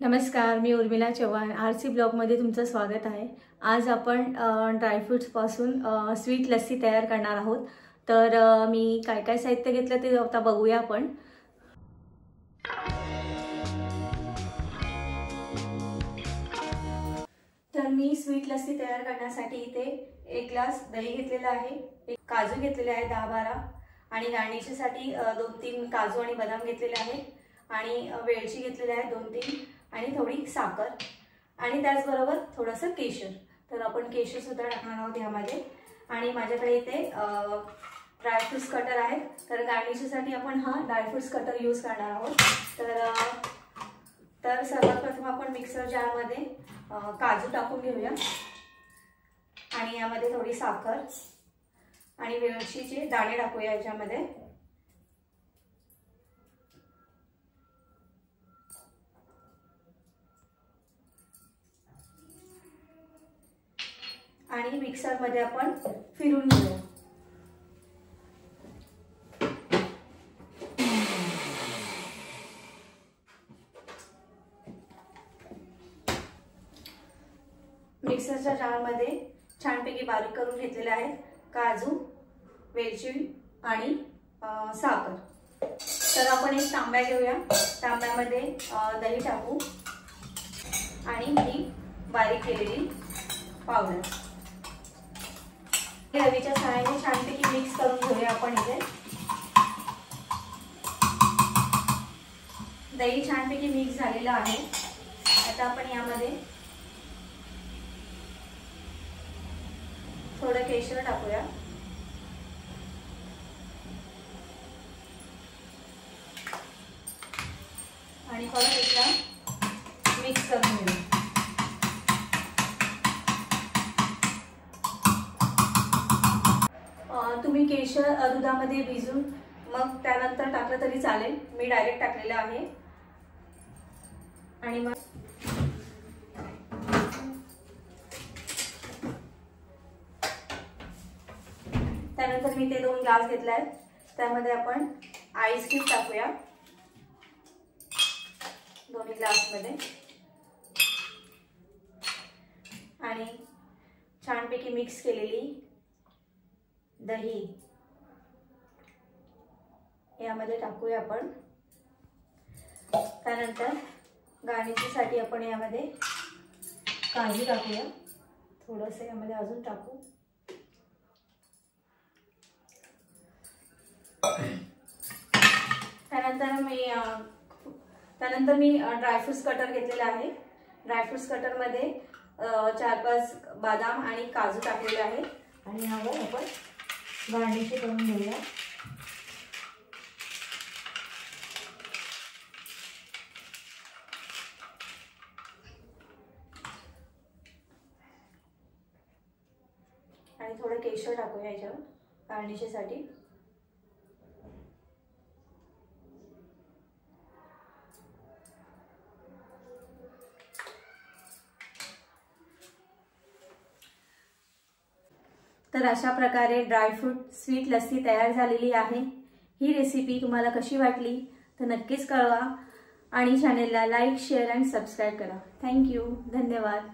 नमस्कार, मी उर्मिला चव्हाण आरसी ब्लॉगमध्ये तुमचं स्वागत आहे। आज आपण ड्रायफ्रूट्सपासून स्वीट लस्सी तयार करणार आहोत। तर मी काय काय साहित्य घेतलं ते आता बघूया आपण। तर मी स्वीट लस्सी तयार करण्यासाठी इथे 1 ग्लास दही घेतलेला आहे, एक काजू घेतलेले आहे 10-12 आणि गार्निशसाठी 2-3 काजू आणि बदाम घेतलेले आहेत आणि वेलची घेतलेली आहे 2-3 आणि थोडी साखर आणि त्याचबरोबर थोडंसं केशर। तर आपण केशर सुद्धा टाकणार आहोत यामध्ये आणि माझ्याकडे इथे ड्रायफ्रूट्स कटर आहे। तर गार्निशसाठी आपण हा ड्रायफ्रूट्स कटर यूज करणार आहोत। तर सर्वात प्रथम आपण मिक्सर जारमध्ये काजू टाकून घेऊया आणि यामध्ये थोडी साखर आणि वेलचीचे दाणे टाकूया याच्यामध्ये आणि मिक्सर मध्ये आपण फिरून घेऊया। मिक्सरच्या जारमध्ये छानपैकी बारीक करून घेतलेले आहेत काजू, वेलची आणि साखर। तर आपण एक तांब्या घेऊया, तांब्यामध्ये दही टाकू आणि ही बारीक केलेली पावडर दहीच्या सहाय्याने छानपैकी मिक्स करून घेऊया आपण। इथे दही छानपैकी मिक्स झालेला आहे। आता आपण यामध्ये थोडं केशर टाकूया आणि परत एकदा मिक्स करून घेऊया। तुम्ही केशर दुधामध्ये भिजून मग त्यानंतर टाकलं तरी चालेल, मी डायरेक्ट टाकलेलं आहे। आणि मग त्यानंतर मी ते 2 ग्लास घेतले आहेत, त्यामध्ये आपण आईस क्यूब टाकूया दोन्ही ग्लासमध्ये आणि छानपैकी मिक्स केलेली दही यामध्ये टाकूया आपण। त्यानंतर गार्निशसाठी आपण यामध्ये काजू टाकूया, थोडंसं यामध्ये अजून टाकू। त्यानंतर मी ड्रायफ्रूट्स कटर घेतलेला आहे। ड्रायफ्रूट्स कटर मध्ये 4-5 बदाम आणि काजू टाकलेले आहे आणि यावर आपण गार्निश करून घेऊया। आणि थोडं केशर टाकूया याच्यावर गार्निशसाठी। तर अशा प्रकारे ड्रायफ्रूट स्वीट लस्सी तयार झालेली आहे। ही रेसिपी तुम्हाला कशी वाटली तर नक्कीच कळवा आणि चॅनेलला लाईक, शेअर आणि सबस्क्राइब करा। थँक यू, धन्यवाद।